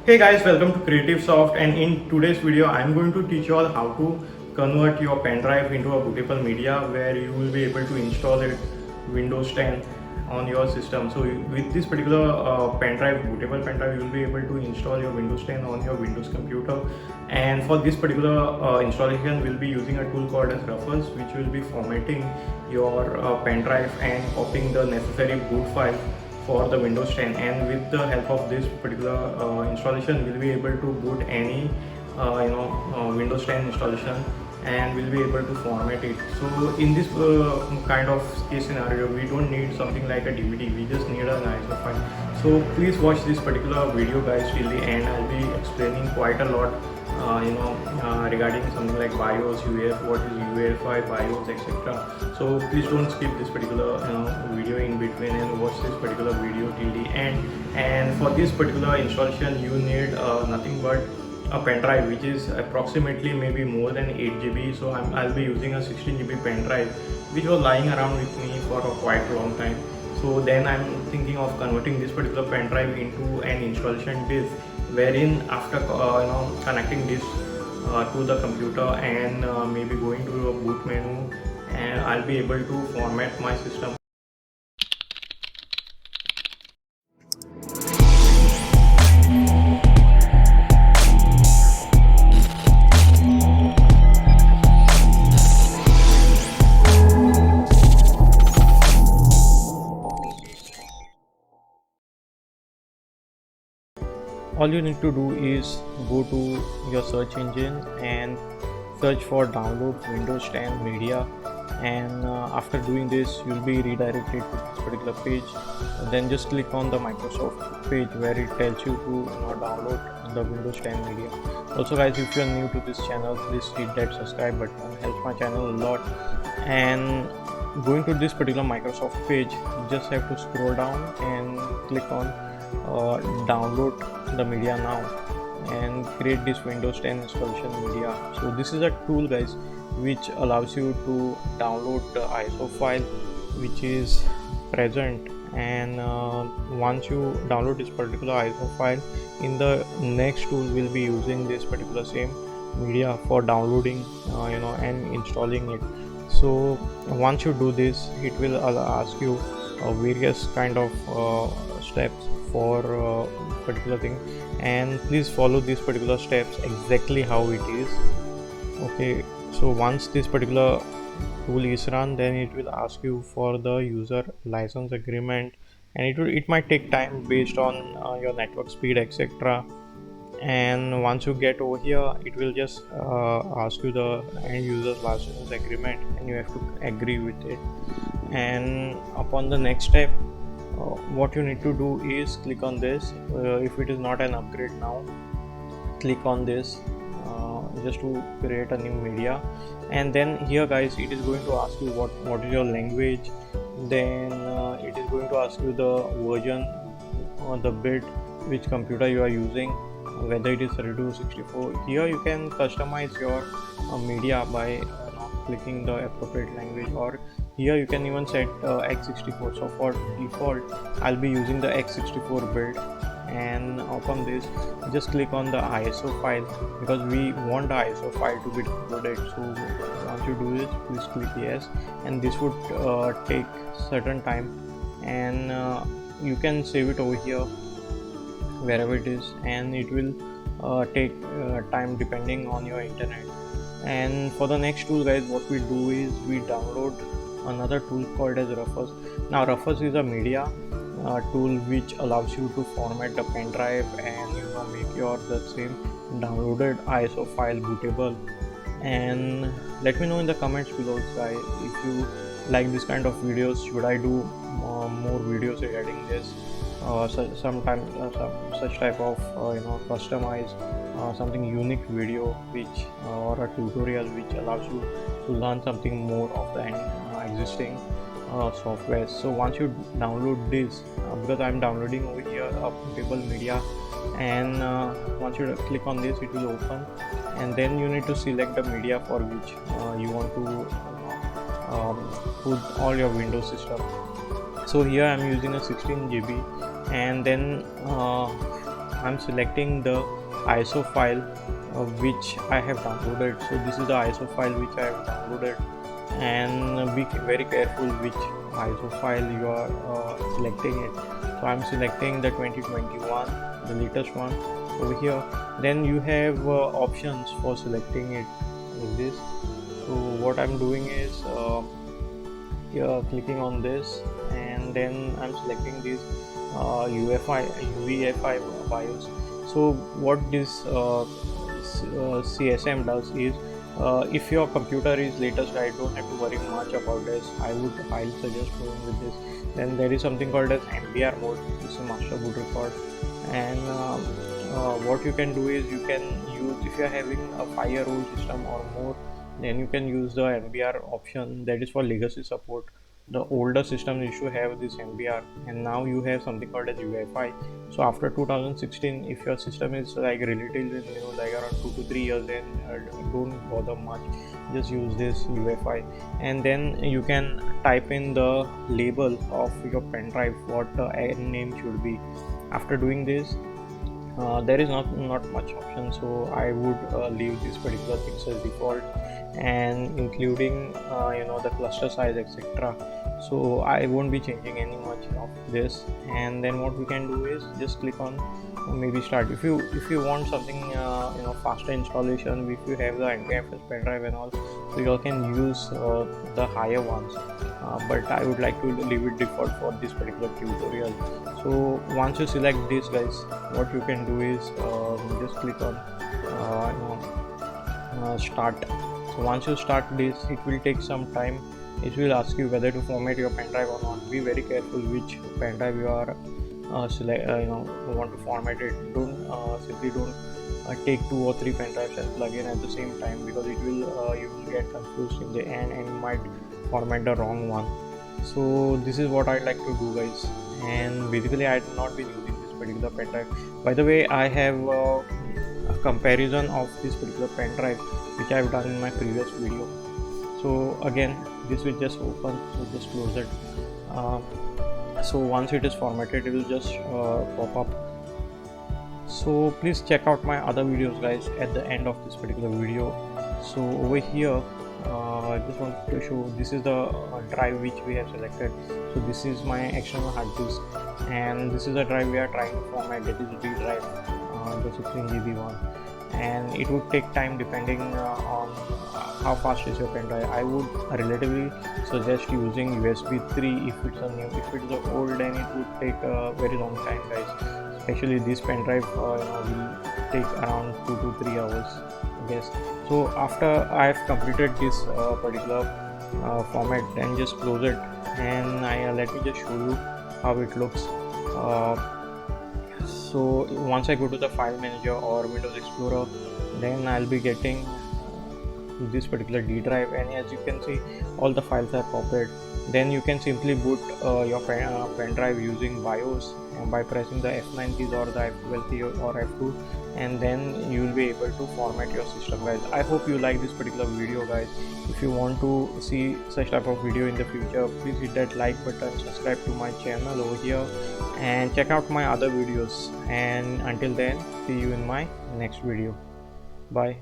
Hey guys, welcome to Creative Soft, and in today's video I'm going to teach you all how to convert your pen drive into a bootable media where you will be able to install it Windows 10 on your system. So with this particular pen drive, bootable pen drive, you will be able to install your Windows 10 on your Windows computer. And for this particular installation, we'll be using a tool called as Ruffles, which will be formatting your pen drive and copying the necessary boot file for the Windows 10. And with the help of this particular installation, we'll be able to boot any Windows 10 installation, and we'll be able to format it. So in this kind of case scenario, we don't need something like a DVD, we just need an ISO file. So please watch this particular video guys till the end. I'll be explaining quite a lot regarding something like BIOS, what is UEFI, BIOS, etc. So please don't skip this particular video in between and watch this particular video till the end. And for this particular installation, you need nothing but a pen drive which is approximately maybe more than 8 GB. So I'll be using a 16 GB pen drive which was lying around with me for a quite long time. So then I'm thinking of converting this particular pen drive into an installation disk, wherein after connecting this to the computer and maybe going to a boot menu, and I'll be able to format my system. All you need to do is go to your search engine and search for download Windows 10 media, and after doing this you'll be redirected to this particular page. Then just click on the Microsoft page where it tells you to download the Windows 10 media. Also guys, if you're new to this channel, please hit that subscribe button, it helps my channel a lot. And going to this particular Microsoft page, you just have to scroll down and click on download the media now and create this Windows 10 installation media. So this is a tool guys which allows you to download the ISO file which is present, and once you download this particular ISO file, in the next tool we'll be using this particular same media for downloading and installing it. So once you do this, it will ask you various kind of steps for particular thing, and please follow these particular steps exactly how it is. Okay, so once this particular tool is run, then it will ask you for the user license agreement, and it might take time based on your network speed, etc. And once you get over here, it will just ask you the end user's license agreement, and you have to agree with it. And upon the next step, what you need to do is click on this. If it is not an upgrade now, click on this just to create a new media. And then here guys, it is going to ask you what is your language. Then it is going to ask you the version or the bit which computer you are using, whether it is 3264. Here you can customize your media by clicking the appropriate language, or here you can even set x64. So for default I'll be using the x64 build, and upon this just click on the ISO file because we want the ISO file to be downloaded. So once you do this, please click yes, and this would take certain time, and you can save it over here wherever it is, and it will take time depending on your internet. And for the next tool guys, what we do is we download another tool called as Ruffles. Now Ruffles is a media tool which allows you to format the pen drive and make your the same downloaded ISO file bootable. And let me know in the comments below guys if you like this kind of videos. Should I do more videos regarding this, such type of customize something unique video which or a tutorial which allows you to learn something more of the existing software. So once you download this, because I'm downloading over here a bootable media, and once you click on this, it will open, and then you need to select the media for which you want to put all your Windows system. So here I'm using a 16 GB, and then I'm selecting the ISO file which I have downloaded. So this is the ISO file which I have downloaded, and be very careful which ISO file you are selecting it. So I'm selecting the 2021, the latest one over here. Then you have options for selecting it like this. So what I'm doing is clicking on this, and then I'm selecting this UEFI BIOS. So what this CSM does is, if your computer is latest, I don't have to worry much about this. I'll suggest going with this. Then there is something called as MBR mode. This is a master boot record, and what you can do is you can use, if you are having a 5-year-old system or more, then you can use the MBR option, that is for legacy support. The older systems used to have this MBR, and now you have something called as UEFI. So after 2016, if your system is like relatively new, like around 2 to 3 years, then don't bother much, just use this UEFI. And then you can type in the label of your pen drive, what the name should be. After doing this, there is not much option, so I would leave this particular things as default, and including the cluster size, etc. So I won't be changing any much of this. And then what we can do is just click on maybe start. If you want something faster installation, if you have the NTFS pen drive and all, so you all can use the higher ones, but I would like to leave it default for this particular tutorial. So once you select this, guys, what you can do is just click on start. So once you start this, it will take some time. It will ask you whether to format your pen drive or not. Be very careful which pen drive you are want to format it. Simply don't take 2 or 3 pen drives and plug in at the same time, because it will you will get confused in the end and you might format the wrong one. So this is what I'd like to do, guys. And basically I had not been using this particular pen drive. By the way, I have a comparison of this particular pen drive which I've done in my previous video. So again, this will just open, so just close it. So once it is formatted, it will just pop up. So please check out my other videos, guys, at the end of this particular video. So over here, I just want to show, this is the drive which we have selected. So this is my external hard disk, and this is the drive we are trying to format, that is D drive, the 16 GB one. And it would take time depending on how fast is your pen drive. I would relatively suggest using USB 3 if it's a new. If it's old, then it would take a very long time, guys. Especially this pen drive will take around 2 to 3 hours, I guess. So after I've completed this particular format, then just close it, and let me just show you how it looks. So once I go to the file manager or Windows Explorer, then I'll be getting this particular D drive, and as you can see, all the files are copied. Then you can simply boot your pen drive using BIOS, and by pressing the F9 keys or the F12 key or F2, and then you will be able to format your system, guys. I hope you like this particular video, guys. If you want to see such type of video in the future, please hit that like button, subscribe to my channel over here, and check out my other videos. And until then, see you in my next video. Bye.